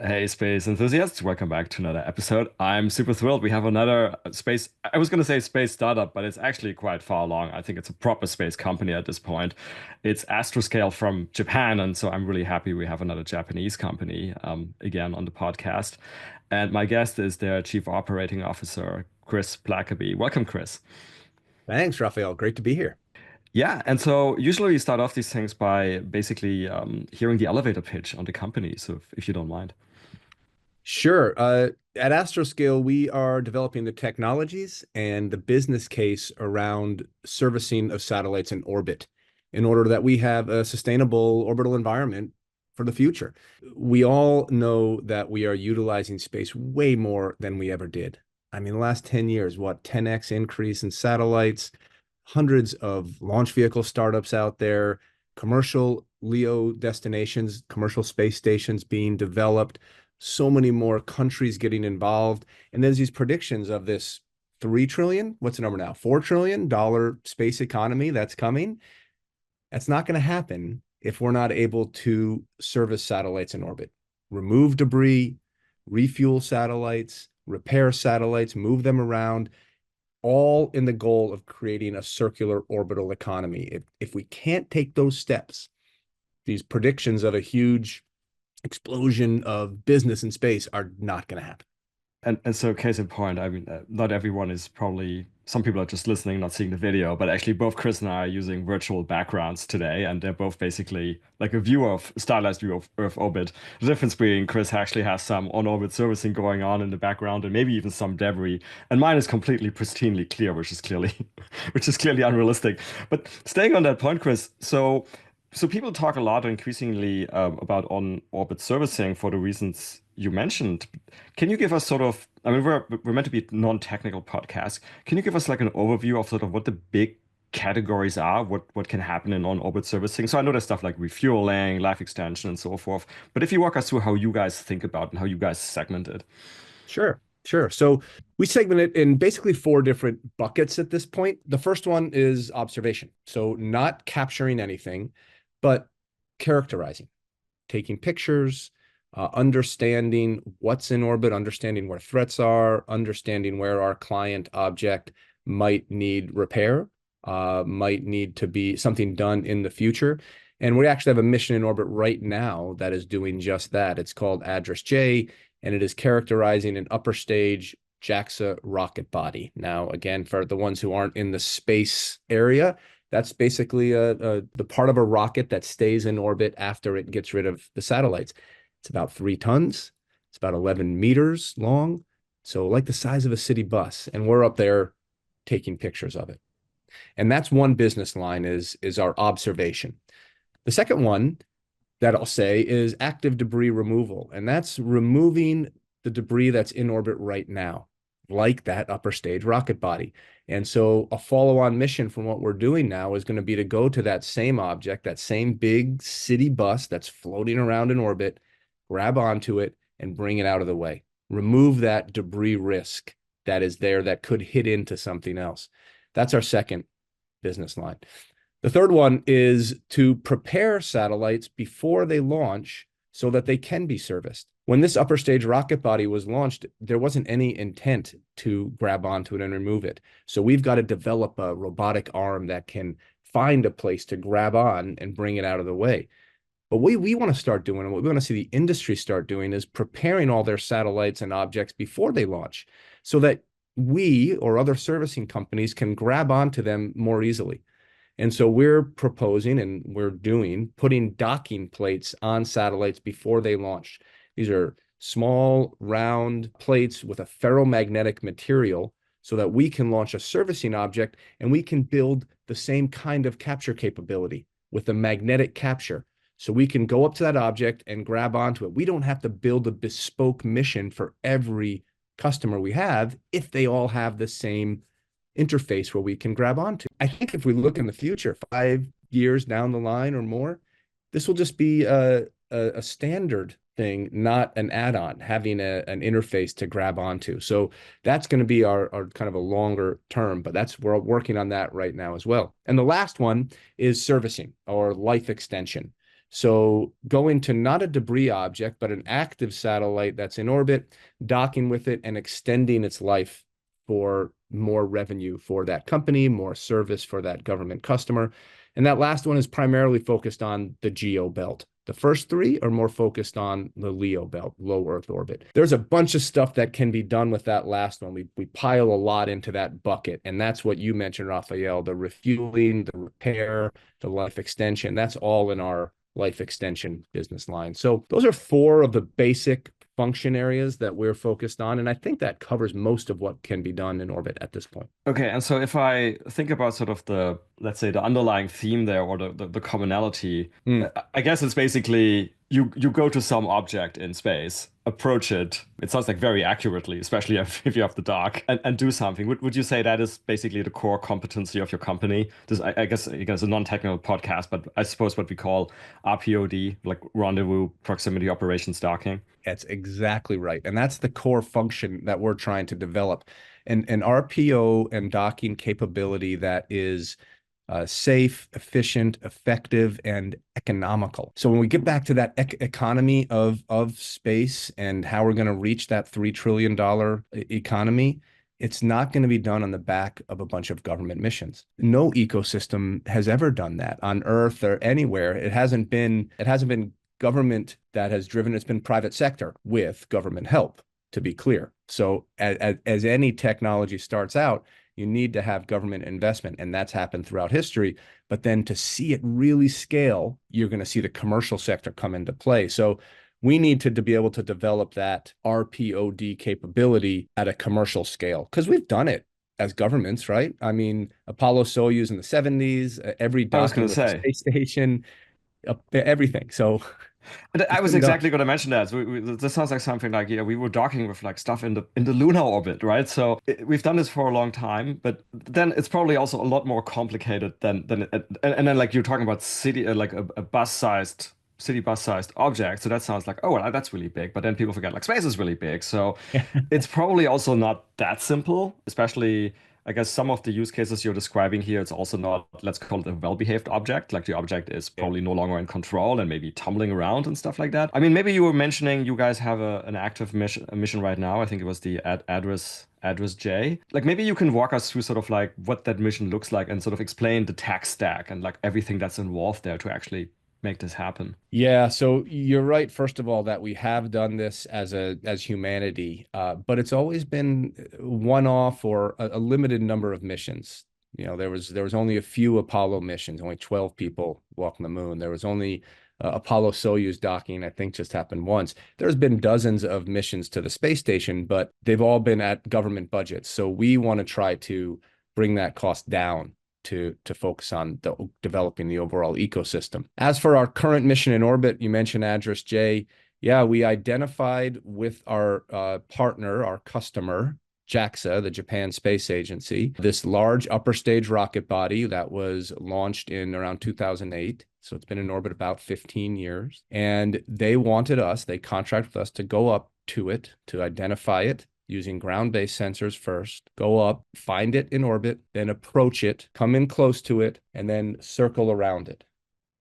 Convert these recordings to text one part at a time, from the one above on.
Hey, space enthusiasts, welcome back to another episode. I'm super thrilled. We have another space, I was going to say space startup, but it's actually quite far along. I think it's a proper space company at this point. It's Astroscale from Japan. And so I'm really happy we have another Japanese company again on the podcast. And my guest is their Chief Operating Officer, Chris Blackerby. Welcome, Chris. Thanks, Raphael. Great to be here. Yeah, and so usually we start off these things by basically hearing the elevator pitch on the company. So if you don't mind. Sure. At Astroscale, we are developing the technologies and the business case around servicing of satellites in orbit in order that we have a sustainable orbital environment for the future. We all know that we are utilizing space way more than we ever did. I mean, the last 10 years, what, 10x increase in satellites, hundreds of launch vehicle startups out there, commercial LEO destinations, commercial space stations being developed, so many more countries getting involved. And there's these predictions of this 3 trillion, what's the number now? $4 trillion space economy that's coming. That's not going to happen if we're not able to service satellites in orbit, remove debris, refuel satellites, repair satellites, move them around, all in the goal of creating a circular orbital economy. If we can't take those steps, these predictions of a huge explosion of business in space are not going to happen. And so, case in point, I mean, not everyone is probably, some people are just listening, not seeing the video, but actually, both Chris and I are using virtual backgrounds today, and they're both basically like a view of, stylized view of Earth orbit. The difference being Chris actually has some on-orbit servicing going on in the background, and maybe even some debris, and mine is completely pristinely clear, which is clearly, which is clearly unrealistic. But staying on that point, Chris, so people talk a lot increasingly about on-orbit servicing for the reasons you mentioned. Can you give us sort of, I mean, we're meant to be a non-technical podcast. Can you give us like an overview of sort of what the big categories are, what can happen in on-orbit servicing? So I know there's stuff like refueling, life extension, and so forth. But if you walk us through how you guys think about and how you guys segment it. Sure, sure. So we segment it in basically four different buckets at this point. The first one is observation. So not capturing anything, but characterizing, taking pictures, understanding what's in orbit, understanding where threats are, understanding where our client object might need repair, might need to be something done in the future. And we actually have a mission in orbit right now that is doing just that. It's called Address J, and it is characterizing an upper stage JAXA rocket body. Now, again, for the ones who aren't in the space area, that's basically the part of a rocket that stays in orbit after it gets rid of the satellites. It's about 3 tons. It's about 11 meters long. So like the size of a city bus. And we're up there taking pictures of it. And that's one business line is our observation. The second one that I'll say is active debris removal. And that's removing the debris that's in orbit right now, like that upper stage rocket body. And so a follow-on mission from what we're doing now is going to be to go to that same object, that same big city bus that's floating around in orbit, grab onto it and bring it out of the way. Remove that debris risk that is there that could hit into something else. That's our second business line. The third one is to prepare satellites before they launch so that they can be serviced. When this upper stage rocket body was launched, there wasn't any intent to grab onto it and remove it. So we've got to develop a robotic arm that can find a place to grab on and bring it out of the way. But what we want to start doing, and what we want to see the industry start doing, is preparing all their satellites and objects before they launch so that we or other servicing companies can grab onto them more easily. And so we're proposing and we're doing putting docking plates on satellites before they launch. These are small, round plates with a ferromagnetic material so that we can launch a servicing object and we can build the same kind of capture capability with a magnetic capture. So we can go up to that object and grab onto it. We don't have to build a bespoke mission for every customer we have if they all have the same interface where we can grab onto. I think if we look in the future, 5 years down the line or more, this will just be a standard thing, not an add-on, having an interface to grab onto. So that's going to be our kind of a longer term, but we're working on that right now as well. And the last one is servicing or life extension. So going to not a debris object, but an active satellite that's in orbit, docking with it and extending its life for more revenue for that company, more service for that government customer. And that last one is primarily focused on the geo belt. The first three are more focused on the LEO belt, low Earth orbit. There's a bunch of stuff that can be done with that last one. We pile a lot into that bucket. And that's what you mentioned, Raphael, the refueling, the repair, the life extension. That's all in our life extension business line. So those are four of the basic function areas that we're focused on. And I think that covers most of what can be done in orbit at this point. Okay, and so if I think about sort of the, let's say, the underlying theme there or the commonality, Mm. I guess it's basically you go to some object in space, approach it. It sounds like very accurately, especially if you have the dark, and do something. Would you say that is basically the core competency of your company? This, I guess, a non-technical podcast, but I suppose what we call RPOD, like rendezvous proximity operations docking. That's exactly right. And that's the core function that we're trying to develop. An RPO and docking capability that is safe, efficient, effective, and economical. So when we get back to that economy of space and how we're going to reach that $3 trillion economy, it's not going to be done on the back of a bunch of government missions. No ecosystem has ever done that on Earth or anywhere. It hasn't been government that has driven, it's been private sector with government help, to be clear. So as any technology starts out, you need to have government investment, and that's happened throughout history. But then to see it really scale, you're going to see the commercial sector come into play. So we need to be able to develop that RPOD capability at a commercial scale because we've done it as governments, right? I mean, Apollo Soyuz in the 70s, every I was going docking to with the say. space station, everything. So And I it's was been done. exactly going to mention that. So this sounds like something like, yeah, we were docking with like stuff in the lunar orbit, right? So we've done this for a long time, but then it's probably also a lot more complicated than and then like you're talking about city like a bus-sized city bus-sized object. So that sounds like, oh, well, that's really big. But then people forget like space is really big. So it's probably also not that simple, especially. I guess some of the use cases you're describing here, it's also not, let's call it a well-behaved object. Like the object is Yeah. probably no longer in control and maybe tumbling around and stuff like that. I mean, maybe you were mentioning you guys have an active mission right now. I think it was the address J. Like maybe you can walk us through sort of like what that mission looks like and sort of explain the tech stack and like everything that's involved there to actually make this happen. Yeah, so you're right, first of all, that we have done this as humanity, but it's always been one-off or a limited number of missions. You know, there was only a few Apollo missions, only 12 people walking the moon. There was only Apollo Soyuz docking, I think just happened once. There's been dozens of missions to the space station, but they've all been at government budgets. So we want to try to bring that cost down to focus on developing the overall ecosystem. As for our current mission in orbit, you mentioned Address J. Yeah, we identified with our partner, our customer, JAXA, the Japan Space Agency, this large upper stage rocket body that was launched in around 2008. So it's been in orbit about 15 years. And they contracted with us to go up to it, to identify it, using ground-based sensors first, go up, find it in orbit, then approach it, come in close to it, and then circle around it.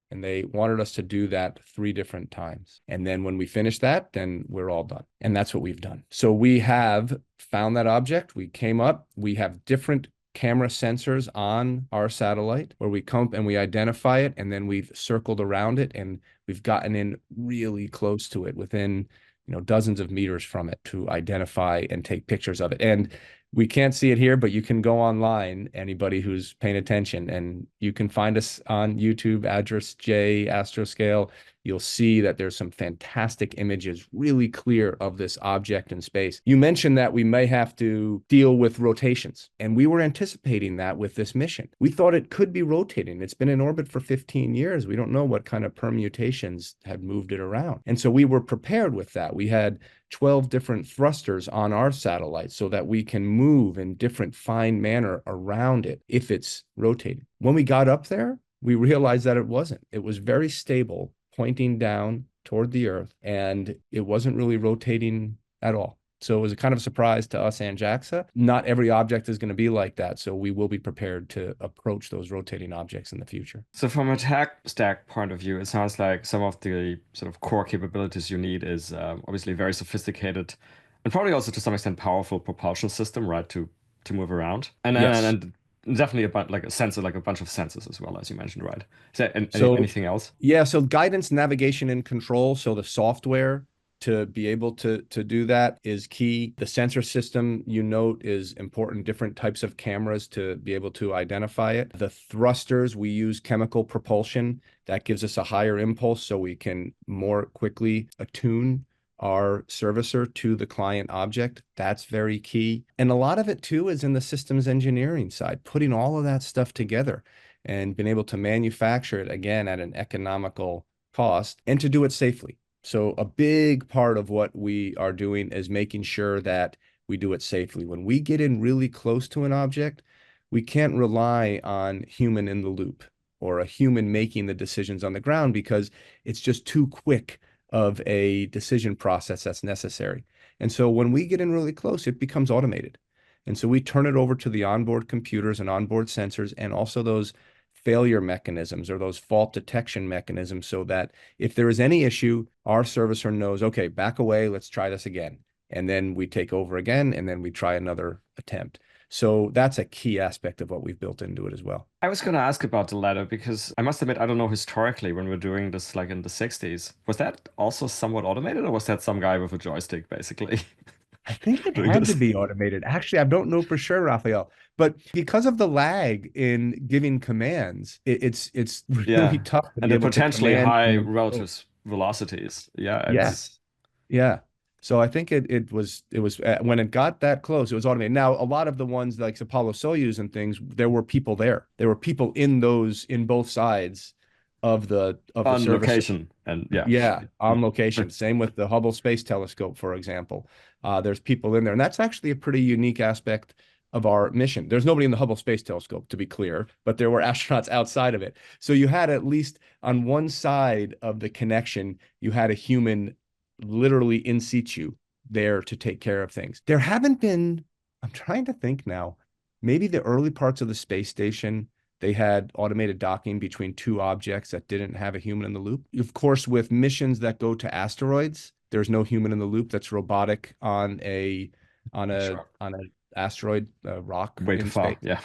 And they wanted us to do that 3 different times. And then when we finish that, then we're all done. And that's what we've done. So we have found that object. We came up. We have different camera sensors on our satellite where we come and we identify it, and then we've circled around it, and we've gotten in really close to it within dozens of meters from it to identify and take pictures of it. And we can't see it here, but you can go online, anybody who's paying attention, and you can find us on YouTube, Address J, Astroscale. You'll see that there's some fantastic images, really clear, of this object in space. You mentioned that we may have to deal with rotations, and we were anticipating that with this mission. We thought it could be rotating. It's been in orbit for 15 years. We don't know what kind of permutations had moved it around. And so we were prepared with that. We had 12 different thrusters on our satellite so that we can move in different fine manner around it if it's rotating. When we got up there, we realized that it wasn't. It was very stable, pointing down toward the Earth, and it wasn't really rotating at all. So it was a kind of a surprise to us and JAXA. Not every object is going to be like that. So we will be prepared to approach those rotating objects in the future. So from a tech stack point of view, it sounds like some of the sort of core capabilities you need is obviously very sophisticated and probably also to some extent powerful propulsion system, right, to move around. Yes. And definitely like a sensor, like a bunch of sensors as well, as you mentioned, right? Is there So anything else? yeah, so guidance, navigation, and control. So the software to be able to do that is key. The sensor system you note is important, different types of cameras to be able to identify it. The thrusters, we use chemical propulsion. That gives us a higher impulse so we can more quickly attune our servicer to the client object. That's very key. And a lot of it too is in the systems engineering side, putting all of that stuff together and been able to manufacture it again at an economical cost and to do it safely. So a big part of what we are doing is making sure that we do it safely. When we get in really close to an object, we can't rely on human in the loop or a human making the decisions on the ground because it's just too quick of a decision process that's necessary. And so when we get in really close, it becomes automated. And so we turn it over to the onboard computers and onboard sensors and also those failure mechanisms or those fault detection mechanisms so that if there is any issue, our servicer knows, okay, back away, let's try this again. And then we take over again, and then we try another attempt. So that's a key aspect of what we've built into it as well. I was going to ask about the latter because I must admit, I don't know historically when we're doing this like in the 60s, was that also somewhat automated or was that some guy with a joystick basically I think it doing had to this? be automated. Actually, I don't know for sure, Raphael, but because of the lag in giving commands, it's really Yeah. tough to And be the able to potentially command high and then control. relative velocities. Yeah, it's Yes. Yeah. So I think it was when it got that close, it was automated. Now, a lot of the ones like Apollo Soyuz and things, there were people there. There were people in those in both sides of the on service. location and yeah. Yeah, on location. Same with the Hubble Space Telescope, for example. There's people in there, and that's actually a pretty unique aspect of our mission. There's nobody in the Hubble Space Telescope, to be clear, but there were astronauts outside of it. So you had at least on one side of the connection, you had a human literally in situ there to take care of things. There haven't been, I'm trying to think now, maybe the early parts of the space station they had automated docking between two objects that didn't have a human in the loop. Of course, with missions that go to asteroids, there's no human in the loop. That's robotic Sure. on an asteroid rock Way too in far. space. Yeah.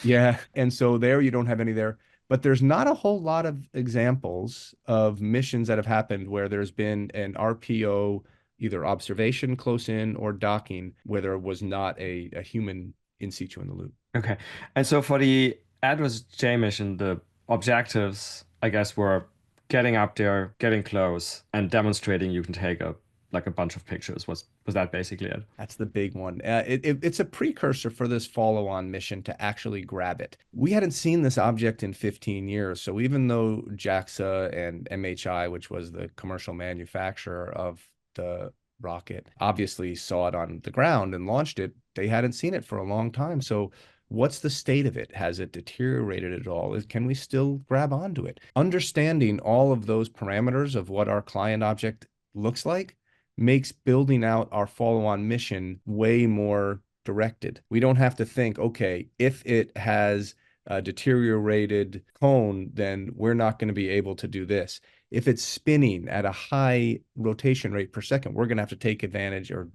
Yeah, and so there you don't have any there. But there's not a whole lot of examples of missions that have happened where there's been an RPO, either observation close in or docking, where there was not a human in situ in the loop. Okay. And so for the Atlas J mission, the objectives, I guess, were getting up there, getting close, and demonstrating you can take a like a bunch of pictures. Was that basically it? That's the big one. It's a precursor for this follow-on mission to actually grab it. We hadn't seen this object in 15 years. So even though JAXA and MHI, which was the commercial manufacturer of the rocket, obviously saw it on the ground and launched it, they hadn't seen it for a long time. So what's the state of it? Has it deteriorated at all? Can we still grab onto it? Understanding all of those parameters of what our client object looks like makes building out our follow-on mission way more directed. We don't have to think, okay, if it has a deteriorated cone, then we're not going to be able to do this. If it's spinning at a high rotation rate per second, we're going to have to take advantage or,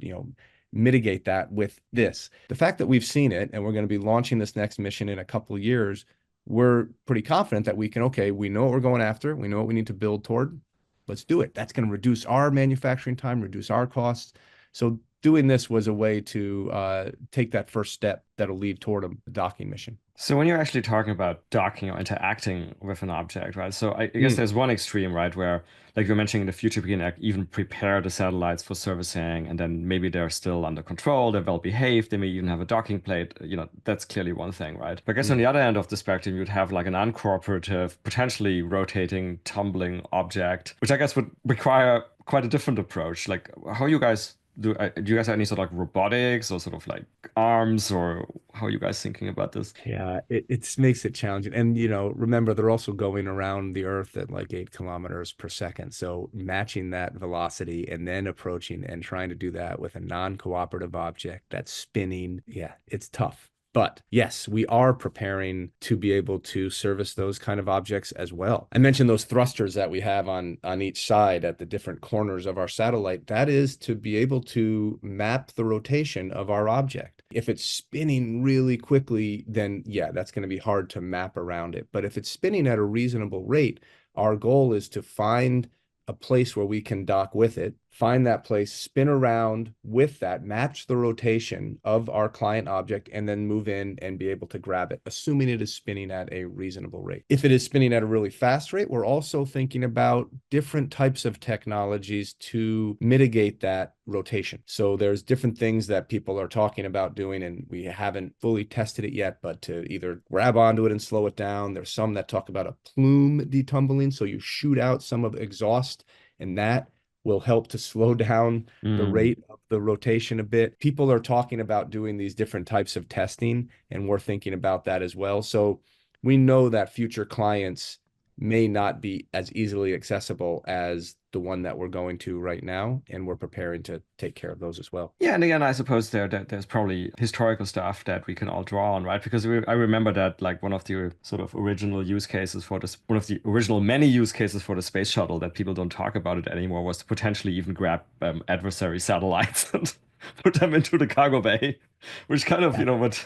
mitigate that with this. The fact that we've seen it and we're going to be launching this next mission in a couple of years, we're pretty confident that we can, okay, we know what we're going after. We know what we need to build toward. Let's do it. That's going to reduce our manufacturing time, reduce our costs. So doing this was a way to take that first step that'll lead toward a docking mission. So when you're actually talking about docking or interacting with an object, right? So I guess Mm, there's one extreme, right, where like you're mentioning in the future, we can like, even prepare the satellites for servicing, and then maybe they're still under control, they're well behaved, they may even have a docking plate. That's clearly one thing, right? But I guess on the mm. other end of the spectrum, you'd have like an uncooperative, potentially rotating, tumbling object, which I guess would require quite a different approach. Like, how are you guys do you guys have any sort of like robotics or sort of like arms, or how are you guys thinking about this? Yeah, it makes it challenging. And, remember, they're also going around the Earth at like 8 kilometers per second. So matching that velocity and then approaching and trying to do that with a non-cooperative object that's spinning, yeah, it's tough. But yes, we are preparing to be able to service those kind of objects as well. I mentioned those thrusters that we have on each side at the different corners of our satellite. That is to be able to map the rotation of our object. If it's spinning really quickly, then yeah, that's going to be hard to map around it. But if it's spinning at a reasonable rate, our goal is to find a place where we can dock with it, find that place, spin around with that, match the rotation of our client object, and then move in and be able to grab it, assuming it is spinning at a reasonable rate. If it is spinning at a really fast rate, we're also thinking about different types of technologies to mitigate that rotation. So there's different things that people are talking about doing, and we haven't fully tested it yet, but to either grab onto it and slow it down. There's some that talk about a plume detumbling. So you shoot out some of exhaust, and that will help to slow down the Mm. rate of the rotation a bit. People are talking about doing these different types of testing, and we're thinking about that as well. So we know that future clients may not be as easily accessible as the one that we're going to right now, and we're preparing to take care of those as well. Yeah, and again, I suppose there's probably historical stuff that we can all draw on, right? Because I remember that like one of the sort of original use cases for this, one of the original many use cases for the space shuttle that people don't talk about it anymore was to potentially even grab adversary satellites and put them into the cargo bay, which kind of, would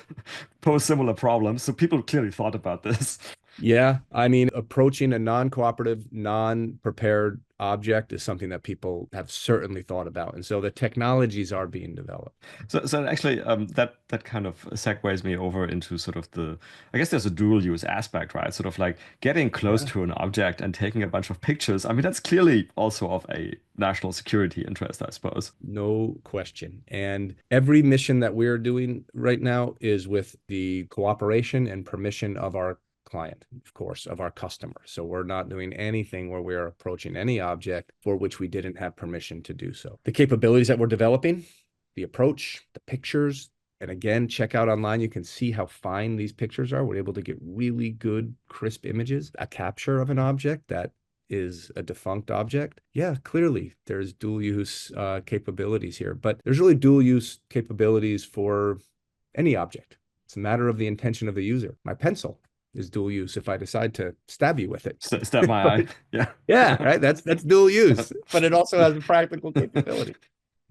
pose similar problems. So people clearly thought about this. Yeah, I mean, approaching a non-cooperative, non-prepared object is something that people have certainly thought about. And so the technologies are being developed. So actually, that kind of segues me over into sort of I guess there's a dual use aspect, right? Sort of like getting close Yeah. to an object and taking a bunch of pictures. I mean, that's clearly also of a national security interest, I suppose. No question. And every mission that we're doing right now is with the cooperation and permission of our client, of course, of our customer. So we're not doing anything where we're approaching any object for which we didn't have permission to do so. The capabilities that we're developing, the approach, the pictures, and again, check out online. You can see how fine these pictures are. We're able to get really good, crisp images, a capture of an object that is a defunct object. Yeah, clearly there's dual use capabilities here, but there's really dual use capabilities for any object. It's a matter of the intention of the user. My pencil is dual use if I decide to stab you with it. Stab my eye. Right? Yeah. Yeah, right. That's dual use, but it also has a practical capability.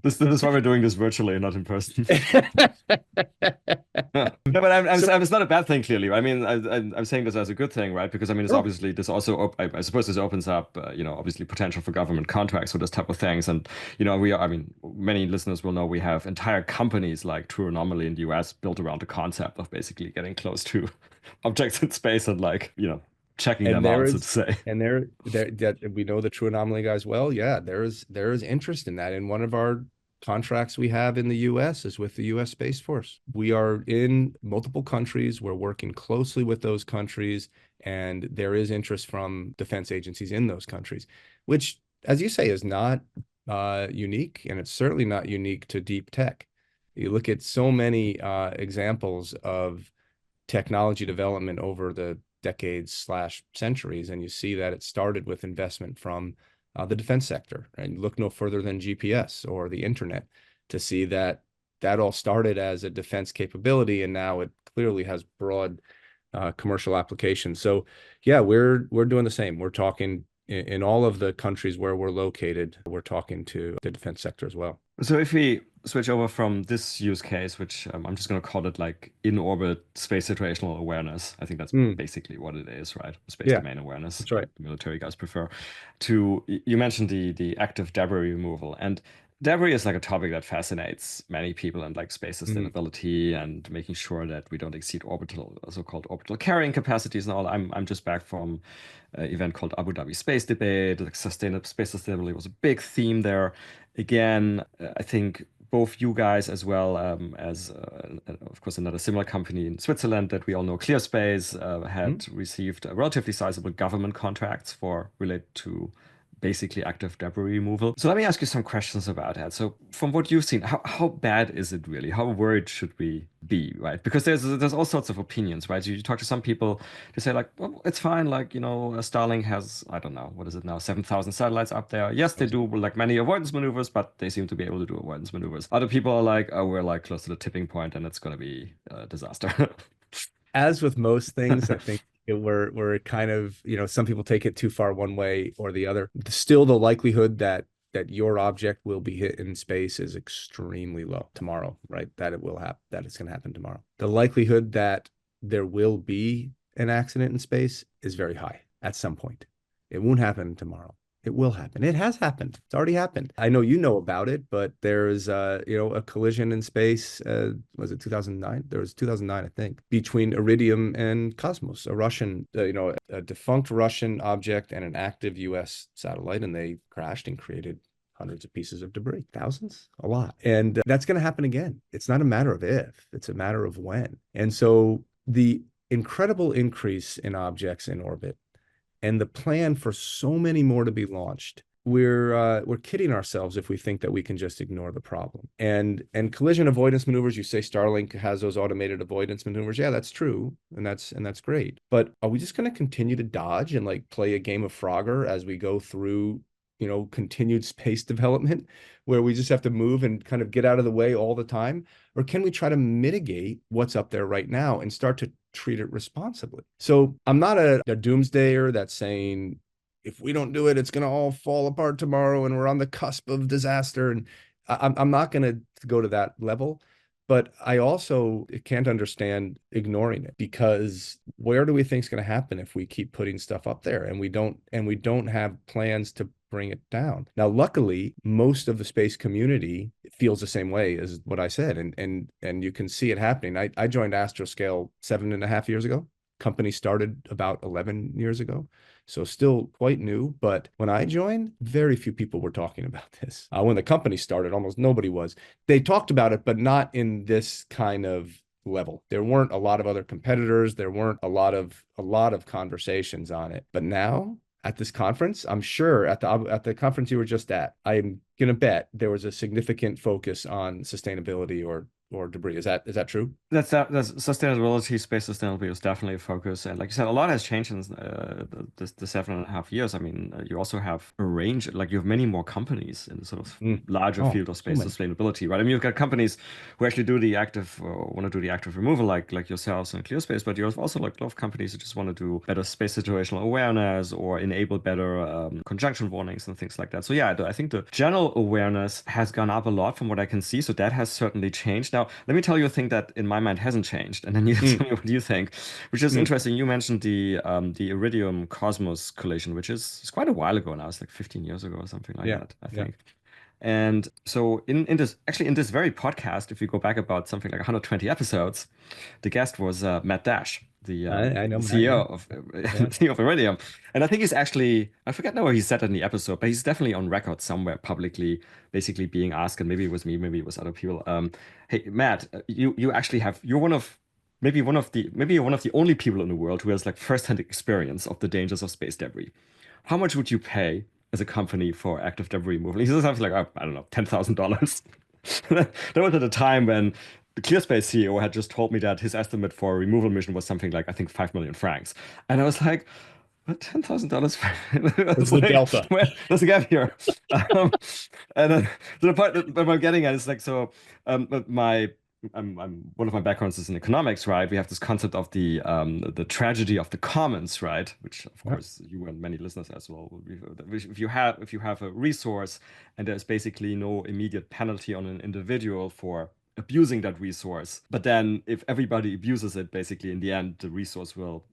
This is why we're doing this virtually, not in person. Yeah. No, but So, it's not a bad thing, clearly. I mean, I'm saying this as a good thing, right? Because I mean, it's oh, obviously this also, I suppose this opens up, obviously potential for government contracts for this type of things. And, I mean, many listeners will know we have entire companies like True Anomaly in the US built around the concept of basically getting close to objects in space and like, checking and them out, there so to is, say. and there that we know the True Anomaly guys well. Yeah, there is interest in that. In one of our contracts we have in the US is with the US Space Force. We are in multiple countries. We're working closely with those countries, and there is interest from defense agencies in those countries, which, as you say, is not unique, and it's certainly not unique to deep tech. You look at so many examples of technology development over the decades slash centuries, and you see that it started with investment from the defense sector. And you look no further than GPS or the internet to see that that all started as a defense capability, and now it clearly has broad commercial applications. So, yeah, we're doing the same. We're talking in all of the countries where we're located. We're talking to the defense sector as well. So if we switch over from this use case, which I'm just going to call it like in-orbit space situational awareness, I think that's Mm, basically what it is, right? Space yeah, domain awareness, that's right. like the military guys prefer. You mentioned the active debris removal, and debris is like a topic that fascinates many people, and like space Mm, sustainability and making sure that we don't exceed so-called orbital carrying capacities and all. I'm just back from an event called Abu Dhabi Space Debate. Like space sustainability was a big theme there. Again, I think both you guys as well as of course another similar company in Switzerland that we all know, ClearSpace, mm, had received relatively sizable government contracts for related to basically active debris removal. So let me ask you some questions about that. So from what you've seen, how bad is it really? How worried should we be, right? Because there's all sorts of opinions, right? You talk to some people, they say like, well, it's fine, like, Starlink has, I don't know, what is it now, 7,000 satellites up there. Yes, they do like many avoidance maneuvers, but they seem to be able to do avoidance maneuvers. Other people are like, oh, we're like close to the tipping point and it's going to be a disaster. As with most things, I think we're kind of, some people take it too far one way or the other. Still, the likelihood that your object will be hit in space is extremely low tomorrow, right? That it will happen, that it's going to happen tomorrow. The likelihood that there will be an accident in space is very high at some point. It won't happen tomorrow. It will happen. It has happened. It's already happened. I know you know about it, but there's a collision in space. Was it 2009? There was 2009, I think, between Iridium and Cosmos, a Russian, a defunct Russian object and an active U.S. satellite, and they crashed and created hundreds of pieces of debris, thousands, a lot. And that's going to happen again. It's not a matter of if, it's a matter of when. And so the incredible increase in objects in orbit and the plan for so many more to be launched, we're kidding ourselves if we think that we can just ignore the problem. And collision avoidance maneuvers, you say Starlink has those automated avoidance maneuvers. Yeah, that's true, and that's great. But are we just going to continue to dodge and like play a game of Frogger as we go through, continued space development, where we just have to move and kind of get out of the way all the time? Or can we try to mitigate what's up there right now and start to treat it responsibly? So I'm not a doomsdayer that's saying if we don't do it, it's going to all fall apart tomorrow and we're on the cusp of disaster. And I'm not going to go to that level. But I also can't understand ignoring it, because where do we think is going to happen if we keep putting stuff up there and we don't have plans to bring it down? Now, luckily, most of the space community feels the same way as what I said, and you can see it happening. I joined Astroscale 7.5 years ago. Company started about 11 years ago. So still quite new, but when I joined, very few people were talking about this. When the company started, almost nobody was. They talked about it, but not in this kind of level. There weren't a lot of other competitors. There weren't a lot of conversations on it. But now at this conference, I'm sure at the conference you were just at, I'm gonna bet there was a significant focus on sustainability or debris. Is that true? That's sustainability, space sustainability is definitely a focus. And like you said, a lot has changed in the 7.5 years. I mean, you also have a range, like you have many more companies in the sort of larger Oh, field of so space many. sustainability, right? I mean, you've got companies who actually do the active, or want to do the active removal, like yourselves in ClearSpace, but you have also like a lot of companies who just want to do better space situational awareness or enable better conjunction warnings and things like that. So yeah, I think the general awareness has gone up a lot from what I can see. So that has certainly changed. Now, let me tell you a thing that in my mind hasn't changed, and then you Mm, tell me what you think, which is mm. interesting. You mentioned the Iridium Cosmos collision, which is it's quite a while ago now. It's like 15 years ago or something like Yeah, that, I yeah. think. And so in this very podcast, if you go back about something like 120 episodes, the guest was Matt Dash, I know Matt. CEO Yeah, of yeah. CEO of Iridium. And I think he's actually, I forget now where he said it in the episode, but he's definitely on record somewhere publicly, basically being asked, and maybe it was me, maybe it was other people. Hey, Matt, you actually have, you're one of maybe you're one of the only people in the world who has like firsthand experience of the dangers of space debris. How much would you pay as a company for active debris removal? He says something like, I don't know, $10,000. That was at a time when the ClearSpace CEO had just told me that his estimate for a removal mission was something like, I think, 5 million francs. And I was like, what, $10,000? What's It's the like, delta? there's a gap here. Um, and then, so the point that I'm getting at is like, so my one of my backgrounds is in economics, right? We have this concept of the tragedy of the commons, right? Which of Yeah. course you and many listeners as well. If you have a resource and there's basically no immediate penalty on an individual for abusing that resource, but then if everybody abuses it, basically in the end the resource will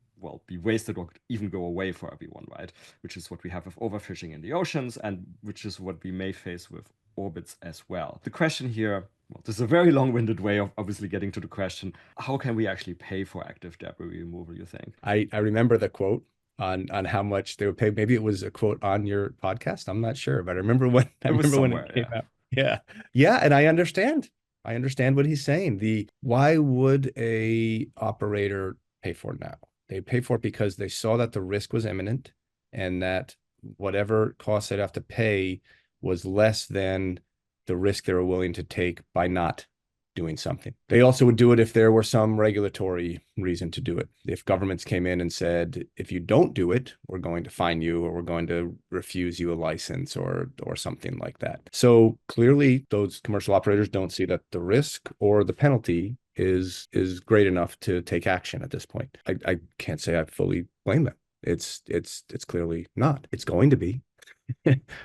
be wasted or even go away for everyone, right? Which is what we have with overfishing in the oceans, and which is what we may face with orbits as well. The question here, well, this is a very long-winded way of obviously getting to the question: how can we actually pay for active debris removal? You think? I remember the quote on how much they would pay. Maybe it was a quote on your podcast. I'm not sure, but I It was remember when it somewhere, came yeah. out. Yeah. Yeah, and I understand. I understand what he's saying. Why would a operator pay for it now? They pay for it because they saw that the risk was imminent and that whatever costs they'd have to pay was less than the risk they were willing to take by not doing something. They also would do it if there were some regulatory reason to do it. If governments came in and said, if you don't do it, we're going to fine you, or we're going to refuse you a license, or something like that. So clearly those commercial operators don't see that the risk or the penalty is great enough to take action at this point. I can't say I fully blame them. It's clearly not. It's going to be.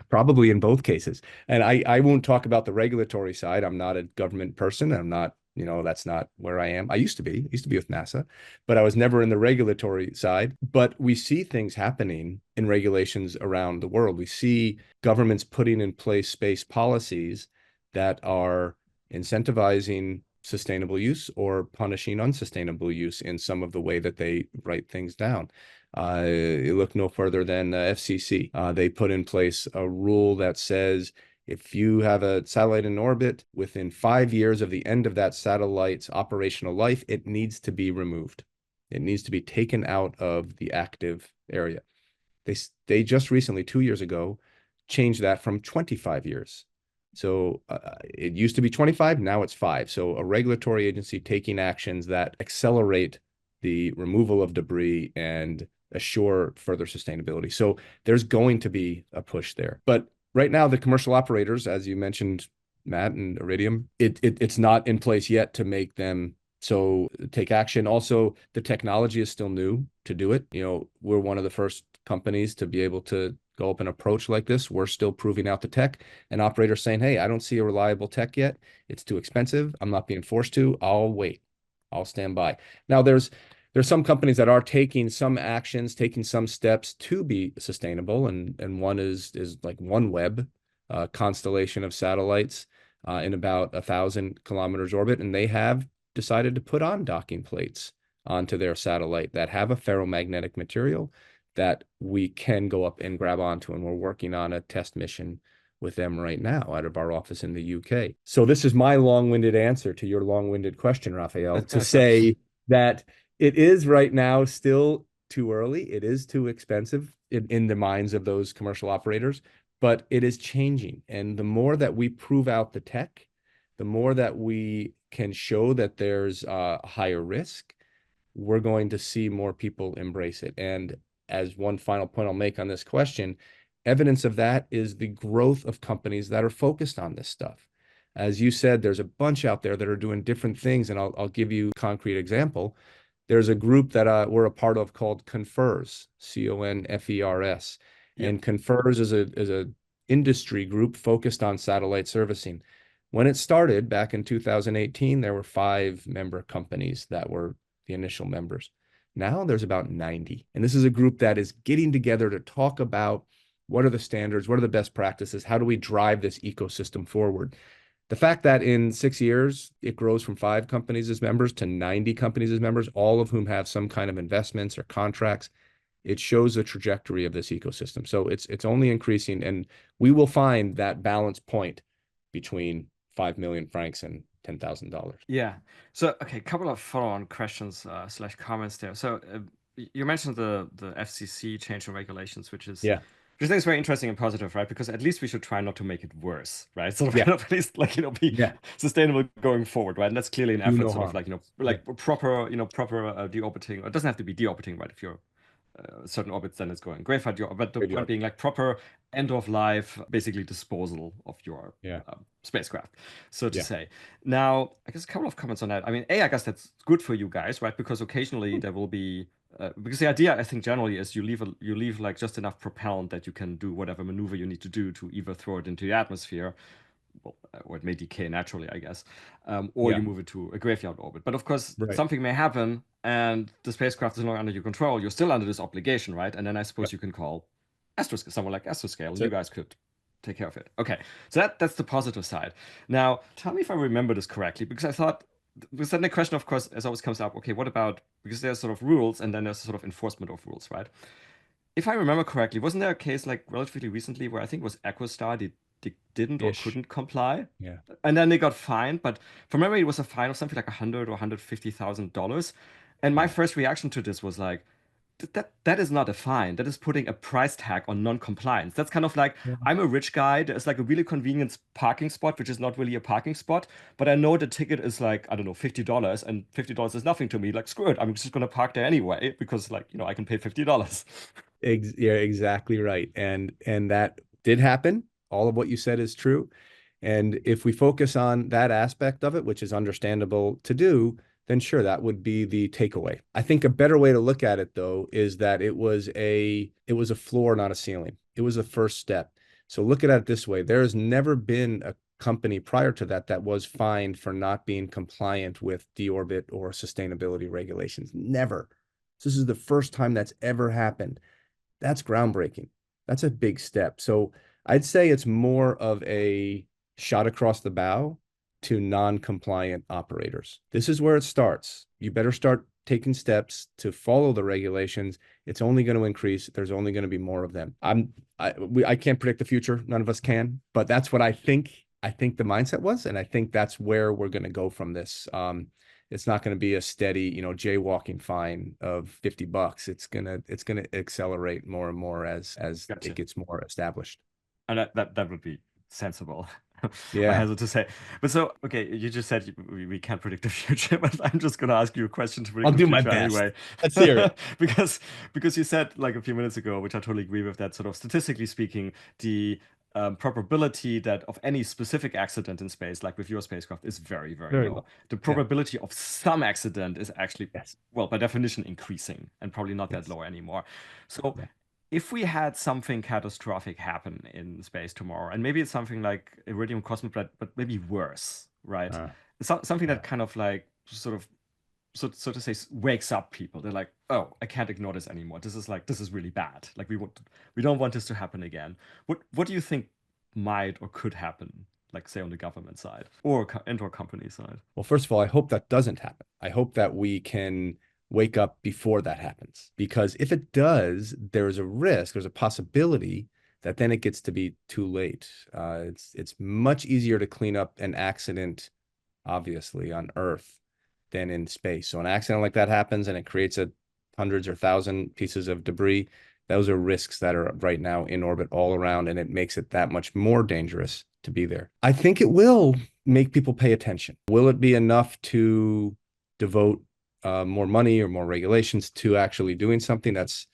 Probably in both cases. And I won't talk about the regulatory side. I'm not a government person. I'm not, that's not where I am. I used to be with NASA, but I was never in the regulatory side. But we see things happening in regulations around the world. We see governments putting in place space policies that are incentivizing sustainable use or punishing unsustainable use in some of the way that they write things down. You look no further than FCC. They put in place a rule that says if you have a satellite in orbit, within 5 years of the end of that satellite's operational life, it needs to be removed. It needs to be taken out of the active area. They just recently, 2 years ago, changed that from 25 years. So it used to be 25, now it's 5. So a regulatory agency taking actions that accelerate the removal of debris and assure further sustainability. So there's going to be a push there. But right now, the commercial operators, as you mentioned, Matt and Iridium, it's not in place yet to make them so take action. Also, the technology is still new to do it. We're one of the first companies to be able to go up an approach like this. We're still proving out the tech, and operators saying, hey, I don't see a reliable tech yet. It's too expensive. I'm not being forced to. I'll wait. I'll stand by. Now, there's some companies that are taking some actions, taking some steps to be sustainable, and one is like OneWeb, a constellation of satellites in about 1,000 kilometers orbit, and they have decided to put on docking plates onto their satellite that have a ferromagnetic material that we can go up and grab onto, and we're working on a test mission with them right now out of our office in the UK. So this is my long-winded answer to your long-winded question, Raphael, to say that it is right now still too early. It is too expensive in the minds of those commercial operators, but it is changing. And the more that we prove out the tech, the more that we can show that there's a higher risk, we're going to see more people embrace it. And as one final point I'll make on this question, evidence of that is the growth of companies that are focused on this stuff. As you said, there's a bunch out there that are doing different things, and I'll give you a concrete example. There's a group that we're a part of called Confers, CONFERS, and Confers is a industry group focused on satellite servicing. When it started back in 2018, there were 5 member companies that were the initial members. Now there's about 90. And this is a group that is getting together to talk about what are the standards, what are the best practices, how do we drive this ecosystem forward. The fact that in 6 years, it grows from 5 companies as members to 90 companies as members, all of whom have some kind of investments or contracts, it shows the trajectory of this ecosystem. So it's only increasing, and we will find that balance point between 5 million francs and $10,000. Yeah. So, okay, a couple of follow-on questions slash comments there. So, you mentioned the FCC change in regulations, which Yeah. I think is very interesting and positive, right? Because at least we should try not to make it worse, right? Sort of Yeah. kind of at least like, be Yeah. sustainable going forward, right? And that's clearly an Do effort, no sort of harm. like, Yeah. proper, proper de-orbiting. It doesn't have to be de-orbiting, right? If you're certain orbits, then it's going graphite. But the point Graveyard. being like proper end of life, basically disposal of your Yeah. spacecraft, so to Yeah. say. Now, I guess a couple of comments on that. I mean, I guess that's good for you guys, right? Because occasionally there will be because the idea, I think, generally is you leave like just enough propellant that you can do whatever maneuver you need to do to either throw it into the atmosphere, well, or it may decay naturally, I guess, or Yeah. you move it to a graveyard orbit. But of course, Right. something may happen, and the spacecraft is no longer under your control. You're still under this obligation, right? And then I suppose Yep. you can call Astroscale, someone like Astroscale, and That's you it. guys could take care of it. Okay, so that's the positive side. Now, tell me if I remember this correctly, because I thought because then the question, of course, as always comes up. Okay, what about because there's sort of rules, and then there's sort of enforcement of rules, right? If I remember correctly, wasn't there a case like relatively recently where I think it was EchoStar they didn't or Ish. couldn't comply, Yeah. and then they got fined? But from memory, it was a fine of something like 100 or $150,000. And my Yeah. first reaction to this was like, that is not a fine. That is putting a price tag on non-compliance. That's kind of like Yeah. I'm a rich guy. There's like a really convenient parking spot, which is not really a parking spot, but I know the ticket is like, I don't know, $50, and $50 is nothing to me. Like, screw it. I'm just gonna park there anyway because like, I can pay $50. Yeah, exactly right. And that did happen. All of what you said is true. And if we focus on that aspect of it, which is understandable to do, then sure, that would be the takeaway. I think a better way to look at it though is that it was a floor, not a ceiling. It was a first step. So look at it this way. There has never been a company prior to that that was fined for not being compliant with deorbit or sustainability regulations. Never. So this is the first time that's ever happened. That's groundbreaking. That's a big step. So I'd say it's more of a shot across the bow to non-compliant operators. This is where it starts. You better start taking steps to follow the regulations. It's only going to increase. There's only going to be more of them. I can't predict the future. None of us can, but that's what I think. I think the mindset was, and I think that's where we're going to go from this. It's not going to be a steady, jaywalking fine of $50. It's gonna accelerate more and more as it Gotcha. gets more established. And that would be sensible. I Yeah, hesitate to say. But so, okay, you just said we can't predict the future, but I'm just gonna ask you a question to I'll predict the do my future best. anyway. Let's hear it. Because you said like a few minutes ago, which I totally agree with, that sort of statistically speaking, the probability that of any specific accident in space, like with your spacecraft, is very, very Very low. low. The Yeah. probability of some accident is actually, Yes. well, by definition, increasing and probably not that Yes. low anymore. So Yeah. if we had something catastrophic happen in space tomorrow, and maybe it's something like Iridium Cosmos, but maybe worse, right? Uh, Something yeah. that kind of like sort of so to say wakes up people. They're like, oh, I can't ignore this anymore. This is really bad. Like we don't want this to happen again. What do you think might or could happen? Like say on the government side or and or company side. Well, first of all, I hope that doesn't happen. I hope that we can wake up before that happens. Because if it does, there's a risk, there's a possibility that then it gets to be too late. It's much easier to clean up an accident, obviously, on Earth than in space. So an accident like that happens and it creates hundreds or thousand pieces of debris. Those are risks that are right now in orbit all around, and it makes it that much more dangerous to be there. I think it will make people pay attention. Will it be enough to devote more money or more regulations to actually doing something? That's